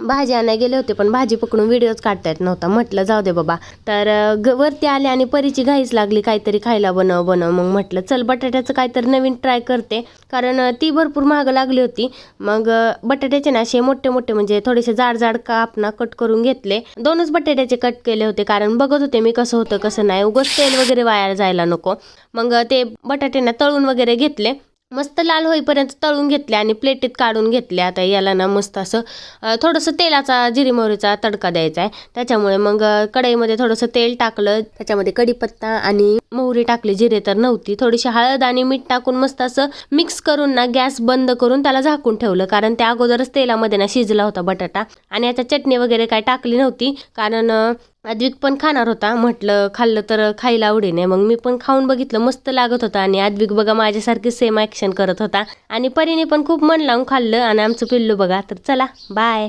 भाजी आणायला गेले होते, पण भाजी पकडून व्हिडिओच काढता येत नव्हता. म्हटलं जाऊ दे बाबा. तर वरती आले आणि परीची घाईच लागली काहीतरी खायला बनव. मग म्हटलं चल बटाट्याचं काहीतरी नवीन ट्राय करते, कारण ती भरपूर महाग लागली होती. मग बटाट्याचे ना असे मोठे मोठे म्हणजे थोडेसे जाड जाड काप कट करून घेतले. 2च बटाट्याचे कट केले होते, कारण बघत होते मी कसं होतं कसं नाही, उगाच तेल वगैरे वाया जायला नको. मग ते बटाटे तळून वगैरे घेतले, मस्त लाल होईपर्यंत तळून घेतले आणि प्लेटीत काढून घेतले. आता याला मस्त असं थोडंसं तेलाचा जिरी मोहरीचा तडका द्यायचा आहे. त्याच्यामुळे मग कढईमध्ये थोडंसं तेल टाकलं, त्याच्यामध्ये कढीपत्ता आणि मोहरी टाकली, जिरे तर नव्हती. थोडीशी हळद आणि मीठ टाकून मस्त असं मिक्स करून गॅस बंद करून त्याला झाकून ठेवलं, कारण त्या अगोदरच तेलामध्ये शिजला होता बटाटा. आणि आता चटणी वगैरे काय टाकली नव्हती, कारण अद्विक पण खाणार होता. म्हटलं खाल्लं तर खायला आवडीने. मग मी पण खाऊन बघितलं, मस्त लागत होता. आणि अद्विक बघा माझ्यासारखी सेम ॲक्शन करत होता आणि परीने पण खूप मन लावून खाल्लं. आणि आमचं पिल्लू बघा. तर चला बाय.